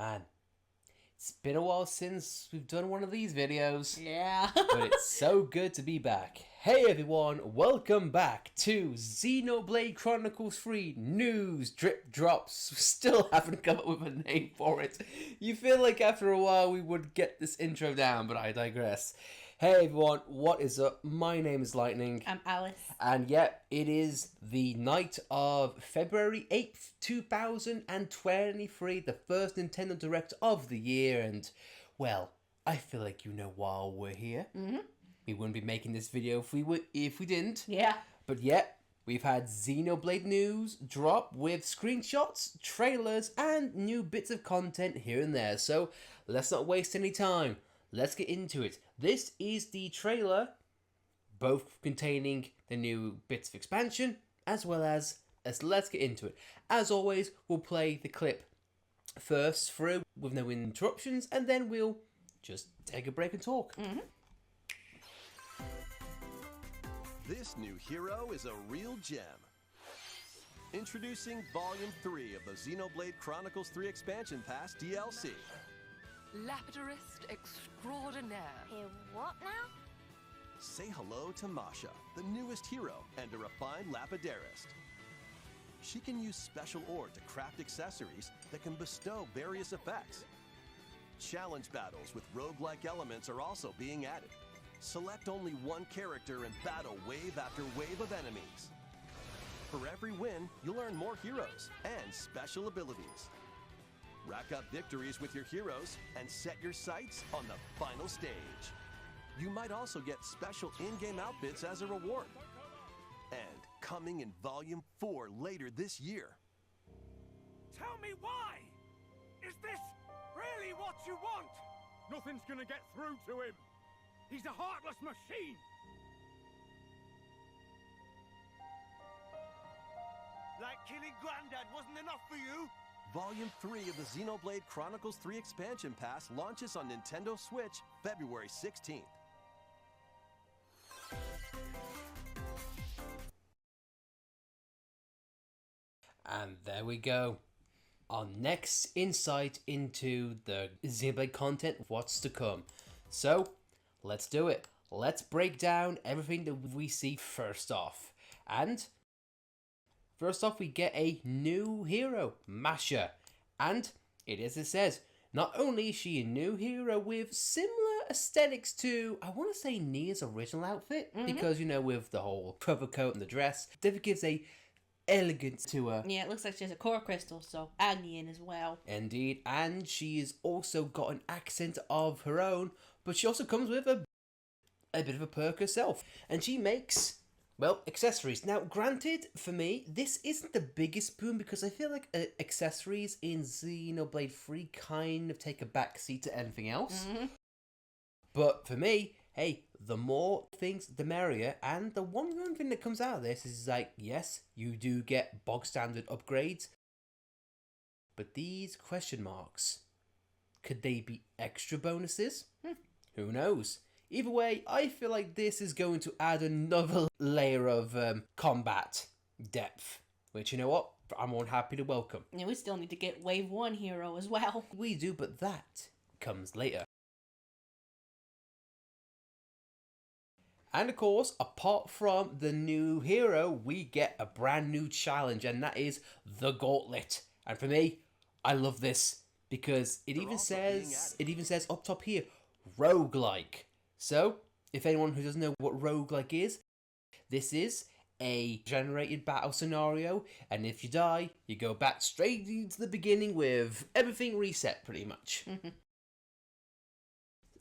Man, it's been a while since we've done one of these videos. Yeah. But it's so good to be back. Hey everyone, welcome back to Xenoblade Chronicles 3 News Drip Drops. Still haven't come up with a name for it. You feel like after a while we would get this intro down, but I digress. Hey everyone, what is up? My name is Lightning. I'm Alice. And yep, it is the night of February 8th, 2023, the first Nintendo Direct of the year, and, well, I feel like you know why we're here. We wouldn't be making this video if we didn't. Yeah. But yep, we've had Xenoblade news drop with screenshots, trailers, and new bits of content here and there, so let's not waste any time. Let's get into it. This is the trailer, both containing the new bits of expansion, as well as let's get into it. As always, we'll play the clip first through with no interruptions, and then we'll just take a break and talk. This new hero is a real gem. Introducing Volume 3 of the Xenoblade Chronicles 3 Expansion Pass DLC. Lapidarist extraordinaire. What now? Say hello to Masha, the newest hero and a refined Lapidarist. She can use special ore to craft accessories that can bestow various effects. Challenge battles with roguelike elements are also being added. Select only one character and battle wave after wave of enemies. For every win, you'll earn more heroes and special abilities. Rack up victories with your heroes and set your sights on the final stage. You might also get special in-game outfits as a reward. And coming in Volume 4 later this year. Tell me why! Is this really what you want? Nothing's gonna get through to him. He's a heartless machine. Like killing Granddad wasn't enough for you? Volume 3 of the Xenoblade Chronicles 3 Expansion Pass launches on Nintendo Switch February 16th. And there we go. Our next insight into the Xenoblade content, what's to come. So, let's do it. Let's break down everything that we see first off. And first off, we get a new hero, Masha. And it is as it says, not only is she a new hero with similar aesthetics to, I want to say, Nia's original outfit. Because, you know, with the whole cover coat and the dress, it gives a elegance to her. Yeah, it looks like she has a core crystal, so Agni in as well. Indeed, and she's also got an accent of her own, but she also comes with a bit of a perk herself. And she makes, well, accessories. Now, granted, for me, this isn't the biggest boom because I feel like accessories in Xenoblade 3 kind of take a backseat to anything else. But for me, hey, the more things, the merrier. And the one thing that comes out of this is like, yes, you do get bog standard upgrades. But these question marks, could they be extra bonuses? Who knows? Either way, I feel like this is going to add another layer of combat depth. Which, you know what? I'm more than happy to welcome. And we still need to get Wave 1 hero as well. We do, but that comes later. And of course, apart from the new hero, we get a brand new challenge, and that is the Gauntlet. And for me, I love this because it even says up top here, roguelike. So, if anyone who doesn't know what roguelike is, this is a generated battle scenario, and if you die, you go back straight into the beginning with everything reset, pretty much.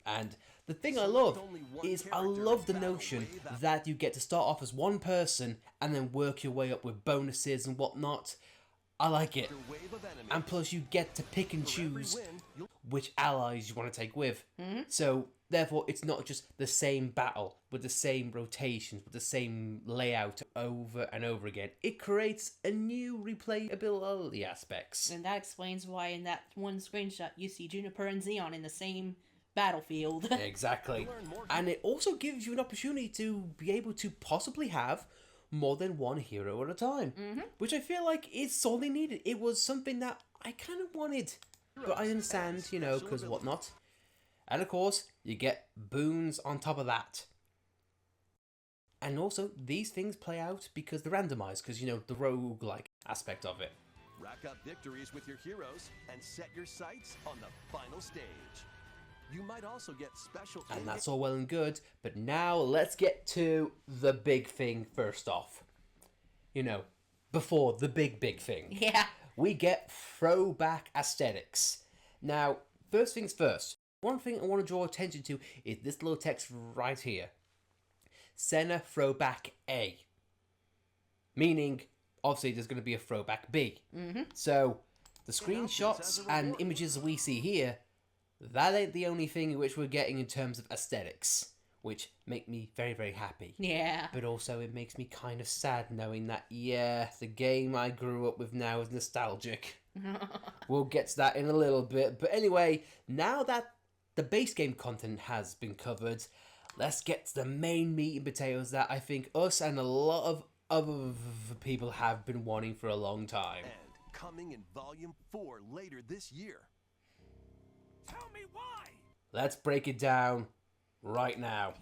And the thing I love is I love the notion that you get to start off as one person and then work your way up with bonuses and whatnot. I like it. And plus you get to pick and choose which allies you want to take with. So therefore it's not just the same battle with the same rotations, with the same layout over and over again. It creates a new replayability aspects. And that explains why in that one screenshot you see Juniper and Xeon in the same battlefield. Exactly. And it also gives you an opportunity to be able to possibly have more than one hero at a time. Which I feel like is sorely needed. It was something that I kind of wanted but I understand, you know, because whatnot. And of course, you get boons on top of that. And also, these things play out because they're randomized, because, you know, the roguelike aspect of it. Rack up victories with your heroes and set your sights on the final stage. You might also get special... And that's all well and good, but now let's get to the big thing first off. You know, before the big thing. Yeah. We get throwback aesthetics. Now, first things first. One thing I want to draw attention to is this little text right here. Senna throwback A. Meaning, obviously, there's going to be a throwback B. So, the screenshots and images we see here, that ain't the only thing which we're getting in terms of aesthetics, which make me very, very happy. Yeah. But also it makes me kind of sad knowing that, yeah, the game I grew up with now is nostalgic. We'll get to that in a little bit. But anyway, now that the base game content has been covered, let's get to the main meat and potatoes that I think us and a lot of other people have been wanting for a long time. And coming in Volume 4 later this year. Tell me why! Let's break it down right now.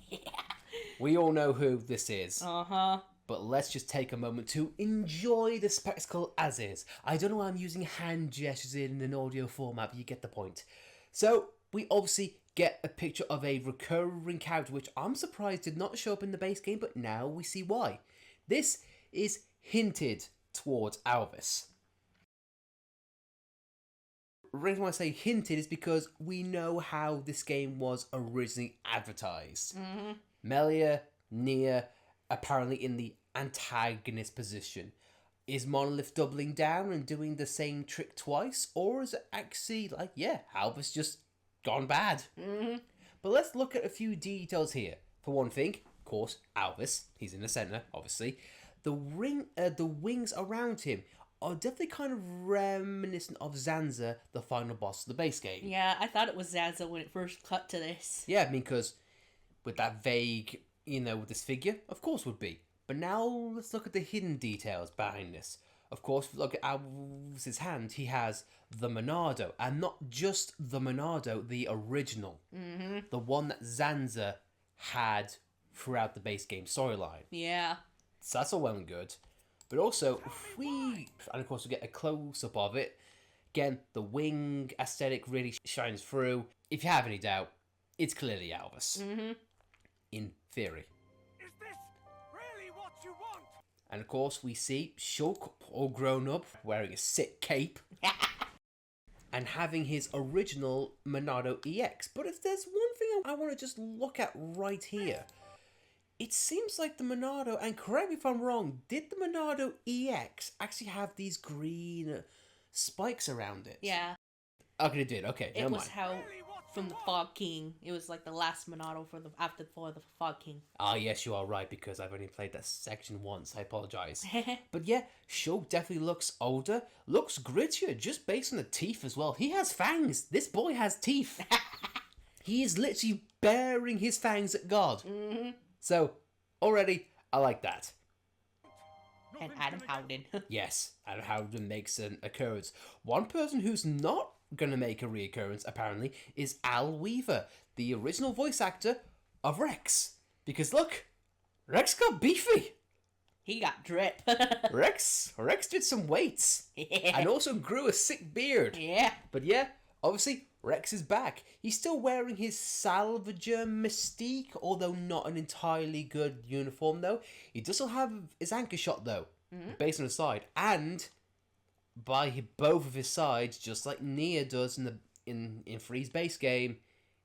We all know who this is. Uh-huh. But let's just take a moment to enjoy the spectacle as is. I don't know why I'm using hand gestures in an audio format, but you get the point. So, we obviously get a picture of a recurring character, which I'm surprised did not show up in the base game, but now we see why. This is hinted towards Alvis. The reason why I say hinted is because we know how this game was originally advertised. Melia, Nia, apparently in the antagonist position. Is Monolith doubling down and doing the same trick twice? Or is it actually like, yeah, Alvis just gone bad? But let's look at a few details here. For one thing, of course, Alvis, he's in the centre, obviously. The wings around him are definitely kind of reminiscent of Zanza, the final boss of the base game. Yeah, I thought it was Zaza when it first cut to this. Yeah, I mean, because with that vague, you know, with this figure, of course would be. But now let's look at the hidden details behind this. Of course, if you look at Alvis's hand, he has the Monado, and not just the Monado, the original. The one that Zanza had throughout the base game storyline. Yeah. So that's all well and good. But also, and of course we get a close-up of it. Again, the wing aesthetic really shines through. If you have any doubt, it's clearly Alvis. In theory. Is this really what you want? And of course we see Shulk, all grown up, wearing a sick cape. And having his original Monado EX. But if there's one thing I want to just look at right here, it seems like the Monado, and correct me if I'm wrong, did the Monado EX actually have these green spikes around it? Yeah. Okay, it did. Okay, It never was mind. how from the Fog King. It was like the last Monado for the Fog King. Ah, yes, you are right, because I've only played that section once. I apologise. But yeah, Shulk definitely looks older, looks grittier, just based on the teeth as well. He has fangs. This boy has teeth. He is literally baring his fangs at God. So, already, I like that. And Adam Howden. Yes, Adam Howden makes an occurrence. One person who's not going to make a reoccurrence, apparently, is Al Weaver, the original voice actor of Rex. Because look, Rex got beefy. He got drip. Rex did some weights. And also grew a sick beard. Yeah. But yeah, obviously, Rex is back. He's still wearing his Salvager mystique, although not an entirely good uniform, though. He does still have his anchor shot, though, based on the side. And by both of his sides, just like Nia does in Free's base game,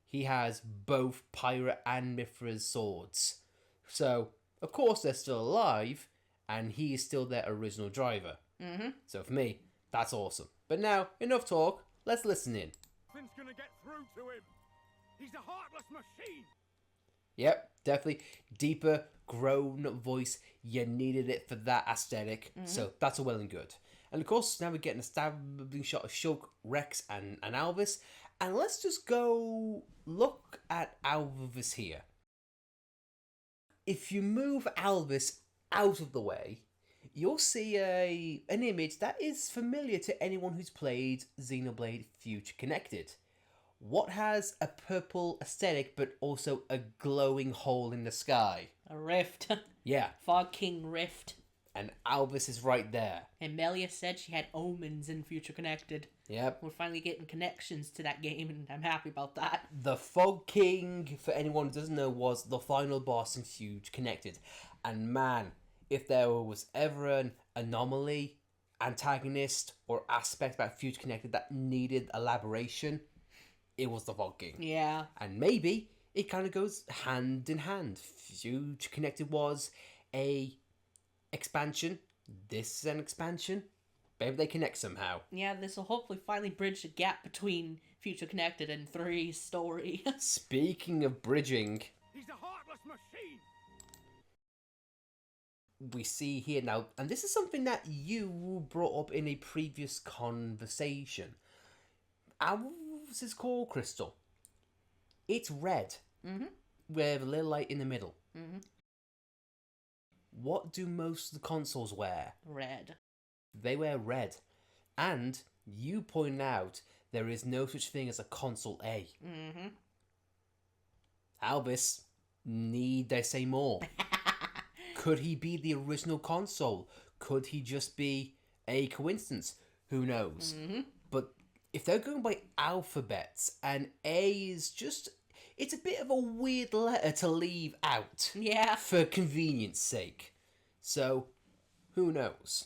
he has both Pyra and Mithra's swords. So, of course, they're still alive, and he is still their original driver. So for me, that's awesome. But now, enough talk. Let's listen in. Nothing's gonna get through to him. He's a heartless machine. Yep, definitely deeper, grown voice. You needed it for that aesthetic. So that's all well and good. And of course, now we're getting a establishing shot of Shulk, Rex, and Alvis. And let's just go look at Alvis here. If you move Alvis out of the way, you'll see an image that is familiar to anyone who's played Xenoblade Future Connected. What has a purple aesthetic but also a glowing hole in the sky? A rift. Yeah, Fog King Rift. and Albus is right there. And Melia said she had omens in Future Connected. Yep. We're finally getting connections to that game, and I'm happy about that. The Fog King, for anyone who doesn't know, was the final boss in Future Connected. And man, if there was ever an anomaly, antagonist, or aspect about Future Connected that needed elaboration, it was the Fog King. Yeah. And maybe it kind of goes hand in hand. Future Connected was a expansion. This is an expansion. Maybe they connect somehow. Yeah, this will hopefully finally bridge the gap between Future Connected and 3's story. Speaking of bridging, He's a heartless machine. we see here now, and this is something that you brought up in a previous conversation. What's this called, Crystal? It's red. Mm-hmm. With a little light in the middle. Mm-hmm. What do most of the consoles wear? Red. They wear red. And you point out there is no such thing as a console A. Mm-hmm. Albus, need I say more? Could he be the original console? Could he just be a coincidence? Who knows? Mm-hmm. But if they're going by alphabets and A is just... It's a bit of a weird letter to leave out. Yeah. For convenience sake. So, who knows?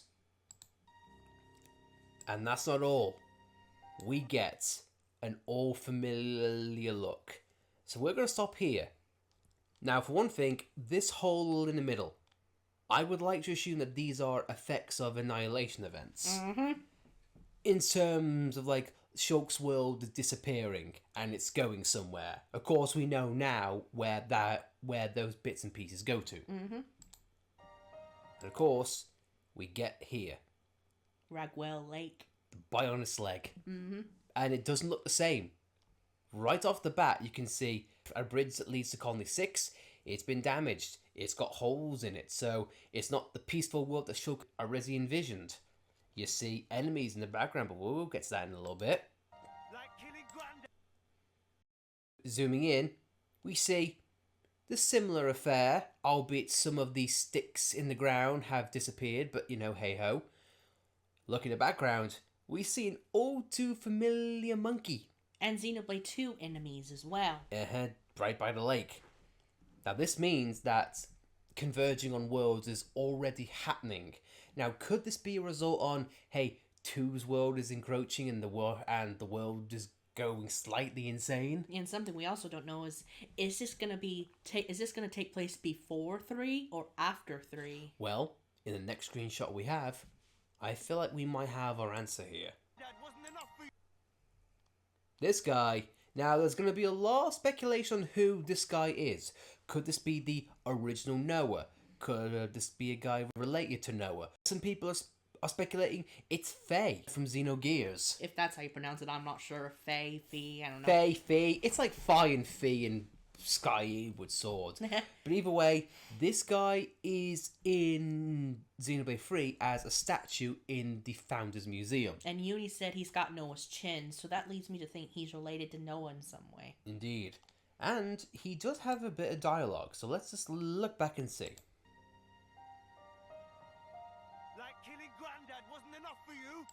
And that's not all. We get an all familiar look. So we're going to stop here. Now, for one thing, this hole in the middle, I would like to assume that these are effects of annihilation events. Mm-hmm. In terms of, like, Shulk's world is disappearing and it's going somewhere. Of course, we know now where those bits and pieces go to. Mm-hmm. And of course, we get here. Ragwell Lake. The Bionis leg. Mm-hmm. And it doesn't look the same. Right off the bat, you can see a bridge that leads to Colony 6. It's been damaged. It's got holes in it. So it's not the peaceful world that Shulk already envisioned. You see enemies in the background, but we'll get to that in a little bit. Like killing Grandad. Zooming in, we see the similar affair, albeit some of the sticks in the ground have disappeared, but you know, hey-ho. Look in the background, we see an all too familiar monkey. And Xenoblade 2 enemies as well. Right by the lake. Now this means that converging on worlds is already happening. Now, could this be a result on, hey, 2's world is encroaching and the world is going slightly insane? And something we also don't know is this going to take place before 3 or after 3? Well, in the next screenshot we have, I feel like we might have our answer here. That wasn't enough for you. This guy. Now, there's going to be a lot of speculation on who this guy is. Could this be the original Noah? Could this be a guy related to Noah? Some people are speculating it's Faye from Xenogears. If that's how you pronounce it, I'm not sure. Faye, Fee, I don't know. Faye. It's like Fi and Fee and Skyward Sword. But either way, this guy is in Xenoblade 3 as a statue in the Founders Museum. And Uni said he's got Noah's chin, so that leads me to think he's related to Noah in some way. Indeed. And he does have a bit of dialogue, so let's just look back and see. Like killing Grandad wasn't enough for you.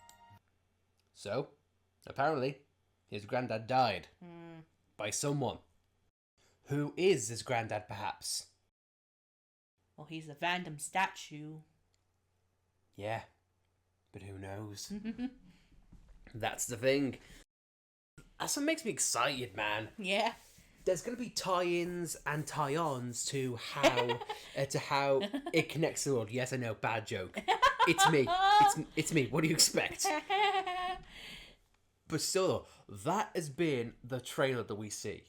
So, apparently, his granddad died. By someone. Who is his granddad, perhaps? Well, he's a Vandam statue. Yeah, but who knows? That's the thing. That's what makes me excited, man. Yeah. There's going to be tie-ins and tie-ons to how it connects to the world. Yes, I know, bad joke. It's me. It's me. What do you expect? But still, though, that has been the trailer that we see.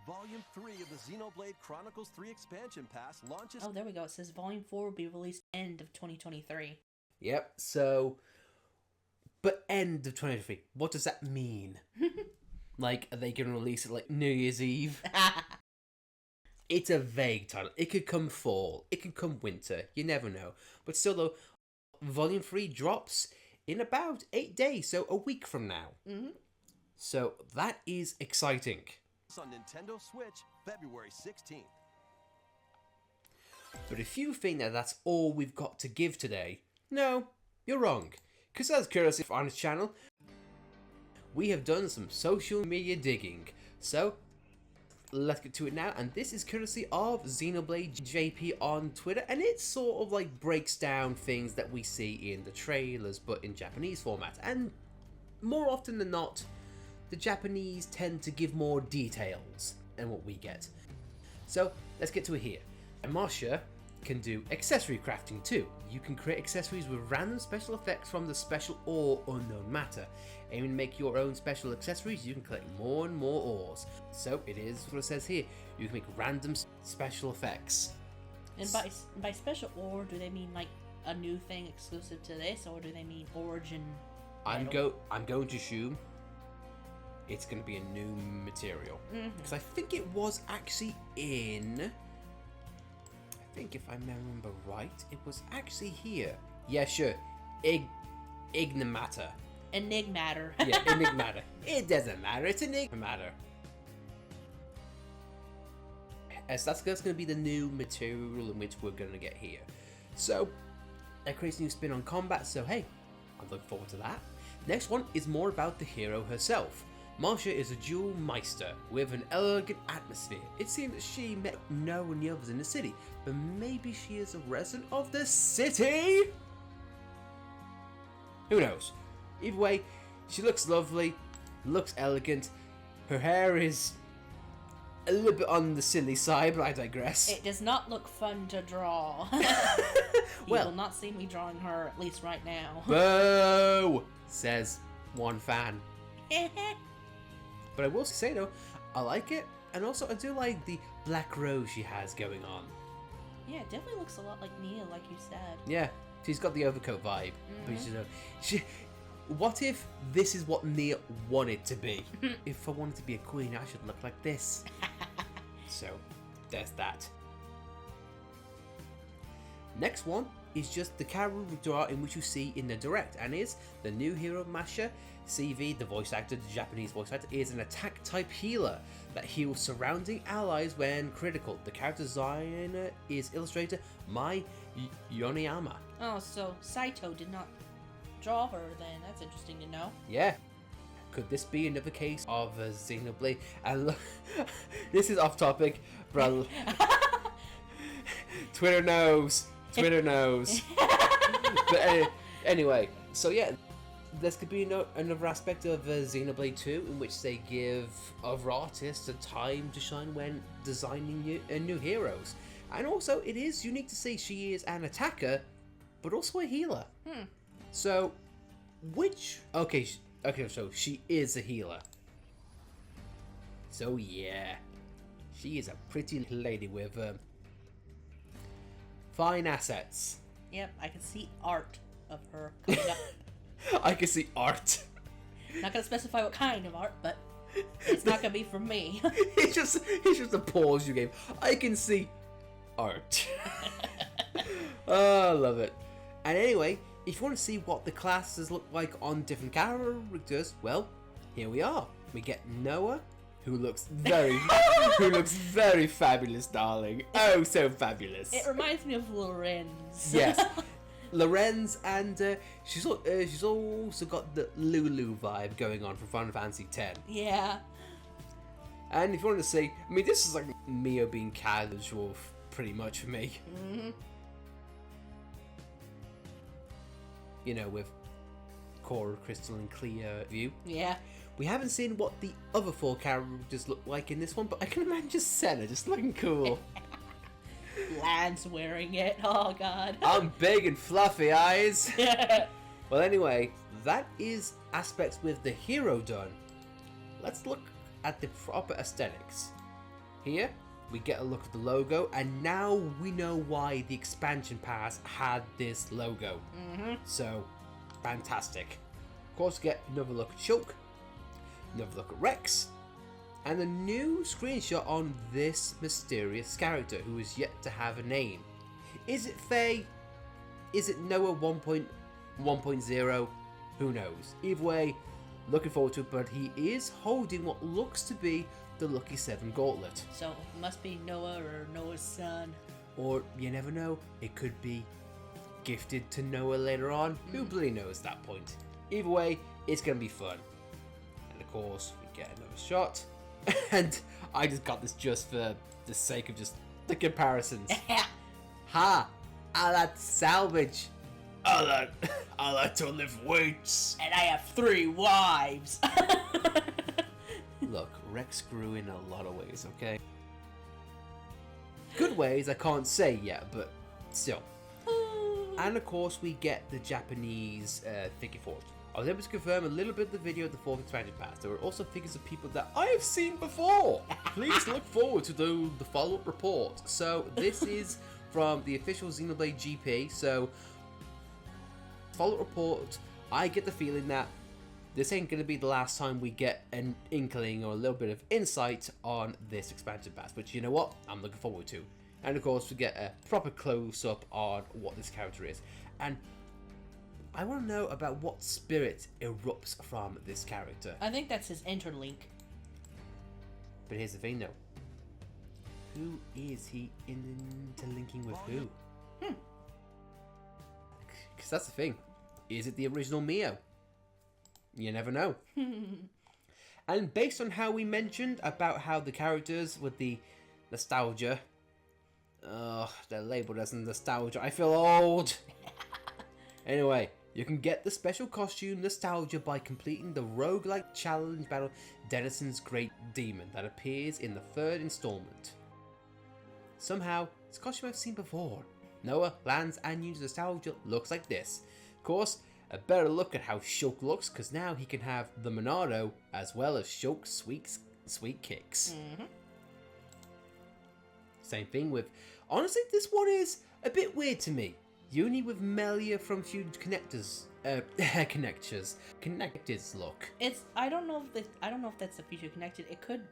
Volume 3 of the Xenoblade Chronicles 3 expansion pass launches. Oh, there we go. It says Volume 4 will be released end of 2023. Yep, so... But end of 2023, what does that mean? Like, are they going to release it like New Year's Eve? It's a vague title. It could come fall. It could come winter. You never know. But still, though, Volume 3 drops in about 8 days, so a week from now. So that is exciting. On Nintendo Switch, February 16th. But if you think that that's all we've got to give today, no, you're wrong. Because as courtesy on this channel, we have done some social media digging. So let's get to it now, and this is courtesy of XenobladeJP on Twitter, and it sort of like breaks down things that we see in the trailers but in Japanese format, and more often than not, the Japanese tend to give more details than what we get. So let's get to it here. And Masha can do accessory crafting too. You can create accessories with random special effects from the special ore unknown matter. Aiming to make your own special accessories, you can collect more and more ores. So it is what it says here. You can make random special effects. And by special ore, do they mean like a new thing exclusive to this, or do they mean origin? I'm going to assume it's going to be a new material, because I think it was actually in. I think if I remember right, it was actually here. Yeah, sure. Enigmatter. Enigmatter. Yeah, Enigmatter. It doesn't matter. It's Enigmatter. So that's going to be the new material in which we're going to get here. So that creates a new spin on combat. So hey, I'm looking forward to that. Next one is more about the hero herself. Masha is a jewel meister with an elegant atmosphere. It seems that she met no one others in the city, but maybe she is a resident of the city? Who knows? Either way, she looks lovely, looks elegant. Her hair is a little bit on the silly side, but I digress. It does not look fun to draw. You Well, will not see me drawing her, at least right now. boo! Says one fan. But I will say though, I like it, and also I do like the black rose she has going on. Yeah, it definitely looks a lot like Nia, like you said. Yeah, she's got the overcoat vibe. But what if this is what Nia wanted to be? If I wanted to be a queen, I should look like this. So, there's that. Next one is just the character art in which you see in the direct, and is the new hero Masha. CV, the voice actor, the Japanese voice actor, is an attack type healer that heals surrounding allies when critical. The character designer is illustrator Mai Yoneyama. Oh, so Saito did not draw her then. That's interesting to know. Yeah. Could this be another case of Xenoblade? And look, this is off topic, but Twitter knows. Twitter knows. But anyway, so yeah, this could be another aspect of Xenoblade 2 in which they give other artists a time to shine when designing new heroes. And also, it is unique to see she is an attacker, but also a healer. So, okay, so she is a healer. So yeah, she is a pretty lady with fine assets. Yep, I can see art of her coming up. I can see art. Not gonna specify what kind of art, but it's not gonna be from me. it's just a pause you gave. I can see art. Oh, I love it. And anyway, if you want to see what the classes look like on different characters, well, here we are. We get Noah, who looks very fabulous, darling. Oh, so fabulous. It reminds me of Lorenz. Yes. Lorenz, and she's also got the Lulu vibe going on from Final Fantasy X. Yeah. And if you want to see, I mean, this is like Mio being casual, pretty much for me. You know, with Cora, Crystal, and Cleo view. Yeah. We haven't seen what the other 4 characters look like in this one, but I can imagine just Senna just looking cool. Lance wearing it. Oh god. I'm big and fluffy eyes. Well, anyway, that is aspects with the hero done. Let's look at the proper aesthetics. Here, we get a look at the logo, and now we know why the expansion pass had this logo. So, fantastic. Of course, get another look at Shulk, another look at Rex, and a new screenshot on this mysterious character who is yet to have a name. Is it Faye? Is it Noah 1.1.0? Who knows? Either way, looking forward to it, but he is holding what looks to be the Lucky 7 gauntlet. So it must be Noah or Noah's son. Or, you never know, it could be gifted to Noah later on. Who bloody knows at that point? Either way, it's going to be fun. And of course, we get another shot. And I just got this just for the sake of just the comparisons. Ha! I like to salvage. I like to lift weights. And I have 3 wives. Look, Rex grew in a lot of ways, okay? Good ways, I can't say yet, but still. And of course, we get the Japanese figure forge. I was able to confirm a little bit of the video of the 4th expansion pass. There were also figures of people that I have seen before. Please look forward to the follow-up report. So this is from the official Xenoblade GP. So follow-up report, I get the feeling that this ain't going to be the last time we get an inkling or a little bit of insight on this expansion pass. But you know what? I'm looking forward to. And of course, we get a proper close-up on what this character is. And I want to know about what spirit erupts from this character. I think that's his interlink. But here's the thing though. Who is he interlinking with who? Because that's the thing. Is it the original Mio? You never know. And based on how we mentioned about how the characters with the nostalgia... they're labeled as nostalgia. I feel old! Anyway, you can get the special costume Nostalgia by completing the roguelike challenge battle Denison's Great Demon that appears in the 3rd installment. Somehow, this costume I've seen before. Noah lands and uses Nostalgia looks like this. Of course, a better look at how Shulk looks, because now he can have the Monado as well as Shulk's sweet kicks. Same thing with... Honestly, this one is a bit weird to me. Uni with Melia from Huge Connectors look. I don't know if that's the future connected. It could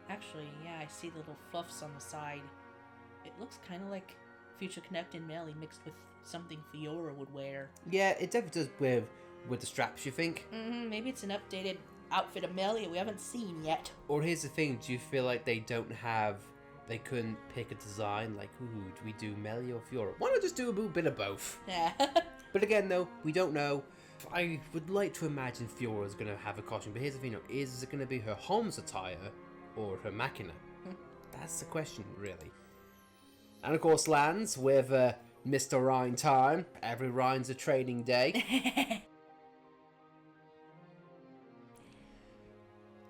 actually, yeah, I see the little fluffs on the side. It looks kind of like future connected Melee mixed with something Fiora would wear. Yeah, it definitely does with the straps, you think? Maybe it's an updated outfit of Melee we haven't seen yet. Or here's the thing, do you feel like they couldn't pick a design like, ooh, do we do Melee or Fiora? Why not just do a little bit of both? Yeah. But again, though, we don't know. I would like to imagine Fiora's going to have a costume, but here's the thing, is it going to be her Holmes attire or her Machina? That's the question, really. And of course, lands with Mr. Rhine time. Every Rhine's a training day.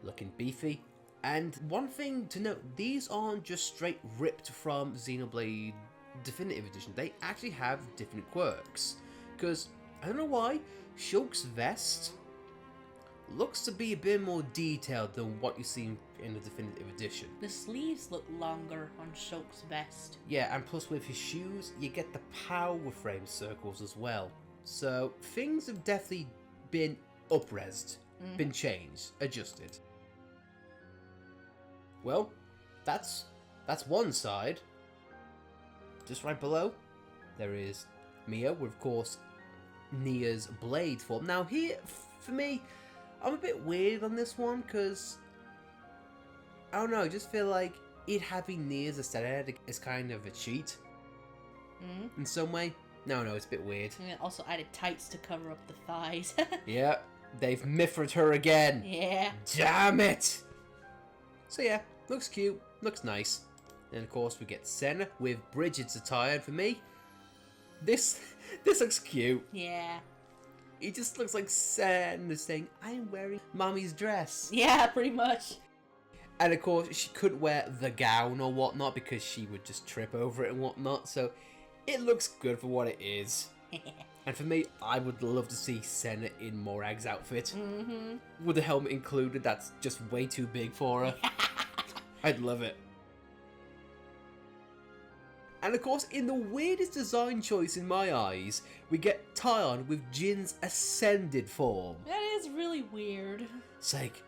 Looking beefy. And one thing to note, these aren't just straight ripped from Xenoblade Definitive Edition. They actually have different quirks. Because, I don't know why, Shulk's vest looks to be a bit more detailed than what you see in the Definitive Edition. The sleeves look longer on Shulk's vest. Yeah, and plus with his shoes, you get the power frame circles as well. So, things have definitely been up-resed, been changed, adjusted. Well, that's one side. Just right below, there is Mia with, of course, Nia's blade form. Now here, for me, I'm a bit weird on this one, because, I don't know, I just feel like it having Nia's aesthetic is kind of a cheat. In some way. No, it's a bit weird. And it also added tights to cover up the thighs. Yeah, they've miffed her again. Yeah. Damn it! So yeah, looks cute, looks nice. And of course we get Senna with Bridget's attire. For me, this looks cute. Yeah. He just looks like Senna saying, I'm wearing mommy's dress. Yeah, pretty much. And of course she could wear the gown or whatnot because she would just trip over it and whatnot. So it looks good for what it is. And for me, I would love to see Senna in Morag's outfit. With the helmet included, that's just way too big for her. I'd love it. And of course, in the weirdest design choice in my eyes, we get Tyon with Jin's ascended form. That is really weird. It's like,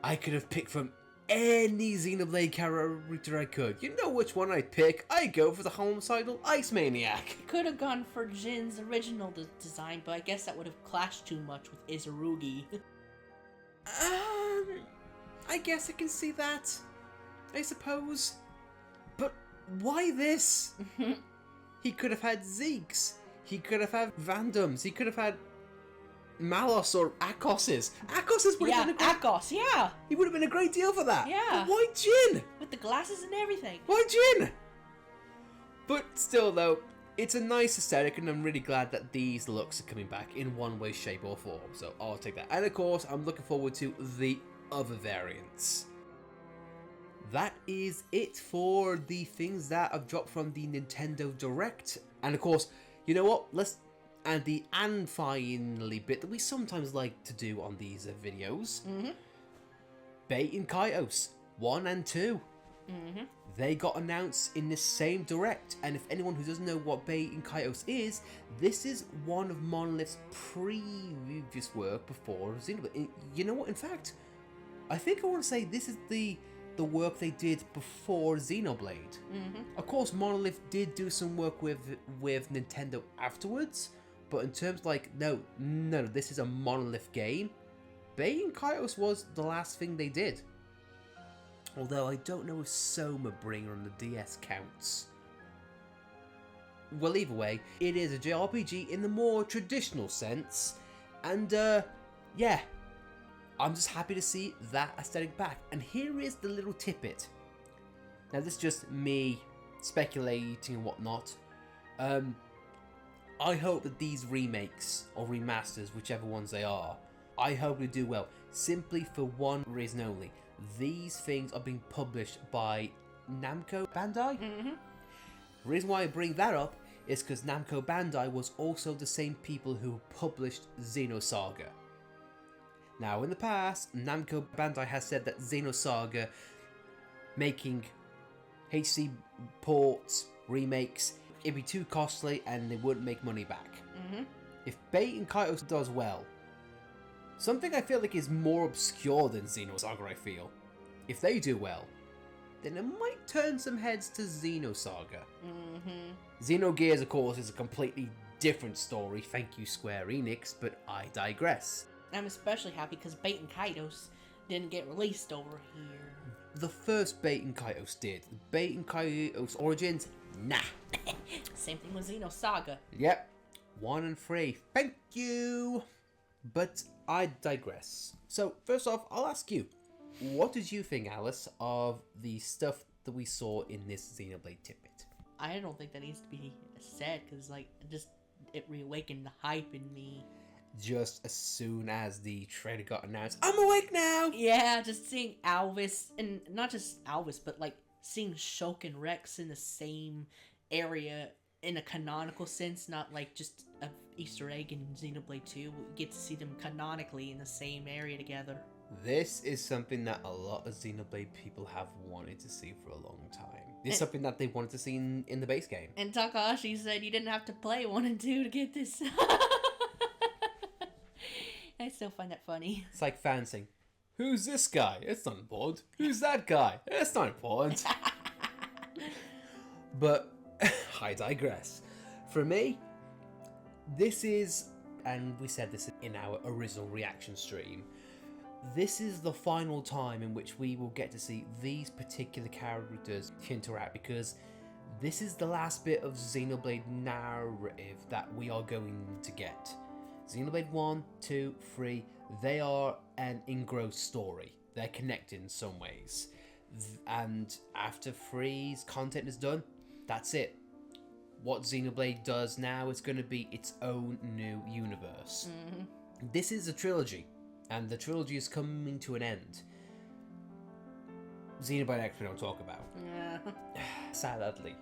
I could have picked from any Xenoblade character I could. You know which one I'd pick? I'd go for the homicidal Ice Maniac. Could have gone for Jin's original design, but I guess that would have clashed too much with Izarugi. I guess I can see that. I suppose. But why this? He could have had Zeeks. He could have had Vandums. He could have had Malos or Akoses. Akoses would have been a great... Akos, yeah! He would have been a great deal for that. Yeah. But why Jin? With the glasses and everything. Why Jin? But still, though, it's a nice aesthetic, and I'm really glad that these looks are coming back in one way, shape, or form. So I'll take that. And of course, I'm looking forward to the other variants. That is it for the things that I've dropped from the Nintendo Direct. And of course, you know what? And finally bit that we sometimes like to do on these videos. Baiten Kaitos 1 and 2. They got announced in the same Direct, and if anyone who doesn't know what Baiten Kaitos is, this is one of Monolith's previous work before Xenoblade. You know what? In fact, I think I want to say this is the work they did before Xenoblade. Of course, Monolith did do some work with Nintendo afterwards, but in terms like, no, this is a Monolith game. Baiten Kaitos was the last thing they did. Although I don't know if Soma Bringer on the DS counts. Well, either way, it is a JRPG in the more traditional sense, and yeah, I'm just happy to see that aesthetic back. And here is the little tidbit. Now, this is just me speculating and whatnot. I hope that these remakes or remasters, whichever ones they are, I hope they do well. Simply for one reason only. These things are being published by Namco Bandai. The reason why I bring that up is because Namco Bandai was also the same people who published Xenosaga. Now, in the past, Namco Bandai has said that Xenosaga, making HD ports, remakes, it'd be too costly and they wouldn't make money back. If Baiten Kaitos does well, something I feel like is more obscure than Xenosaga, I feel, if they do well, then it might turn some heads to Xenosaga. Xenogears, of course, is a completely different story, thank you Square Enix, but I digress. I'm especially happy because Baiten Kaitos didn't get released over here. The first Baiten Kaitos did. The Baiten Kaitos Origins, nah. Same thing with Xenosaga. Yep, 1 and 3. Thank you. But I digress. So first off, I'll ask you, what did you think, Alice, of the stuff that we saw in this Xenoblade tidbit? I don't think that needs to be said because, like, it reawakened the hype in me. Just as soon as the trailer got announced, I'm awake now! Yeah, just seeing Alvis, and not just Alvis, but like seeing Shulk and Rex in the same area in a canonical sense, not like just a Easter egg in Xenoblade 2. We get to see them canonically in the same area together. This is something that a lot of Xenoblade people have wanted to see for a long time. It's something that they wanted to see in the base game. And Takahashi said you didn't have to play 1 and 2 to get this. I still find that funny. It's like fans saying, who's this guy? It's not important. Who's that guy? It's not important. But I digress. For me, this is, and we said this in our original reaction stream, this is the final time in which we will get to see these particular characters interact, because this is the last bit of Xenoblade narrative that we are going to get. Xenoblade 1, 2, 3, they are an engrossed story. They're connected in some ways. And after 3's content is done, that's it. What Xenoblade does now is going to be its own new universe. This is a trilogy, and the trilogy is coming to an end. Xenoblade X we don't talk about. Yeah. Sadly.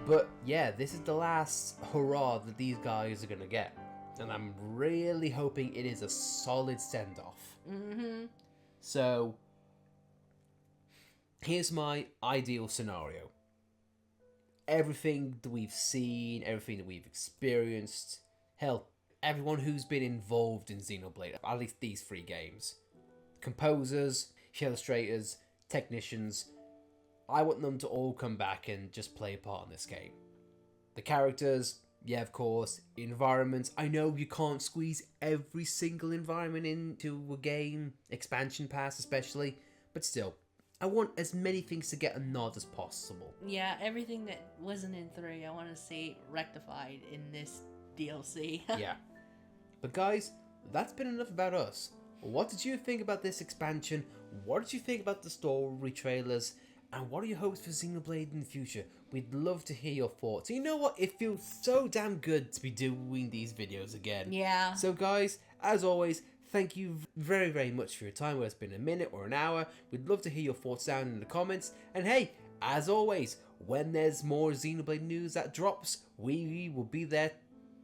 But yeah, this is the last hurrah that these guys are going to get. And I'm really hoping it is a solid send-off. So, here's my ideal scenario. Everything that we've seen, everything that we've experienced, hell, everyone who's been involved in Xenoblade, at least these 3 games. Composers, illustrators, technicians. I want them to all come back and just play a part in this game. The characters, yeah, of course. Environments, I know you can't squeeze every single environment into a game, expansion pass especially, but still, I want as many things to get a nod as possible. Yeah, everything that wasn't in 3, I want to see rectified in this DLC. Yeah. But guys, that's been enough about us. What did you think about this expansion? What did you think about the story trailers? And what are your hopes for Xenoblade in the future? We'd love to hear your thoughts. And you know what? It feels so damn good to be doing these videos again. Yeah. So guys, as always, thank you very, very much for your time, whether it's been a minute or an hour. We'd love to hear your thoughts down in the comments. And hey, as always, when there's more Xenoblade news that drops, we will be there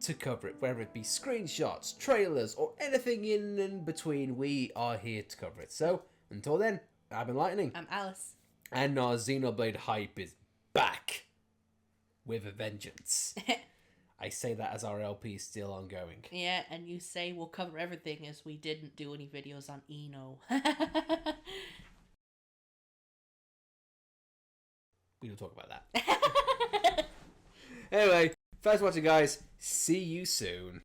to cover it. Whether it be screenshots, trailers, or anything in between, we are here to cover it. So, until then, I've been Lightning. I'm Alice. And our Xenoblade hype is back with a vengeance. I say that as our LP is still ongoing. Yeah, and you say we'll cover everything as we didn't do any videos on Eno. We don't talk about that. Anyway, thanks for watching, guys. See you soon.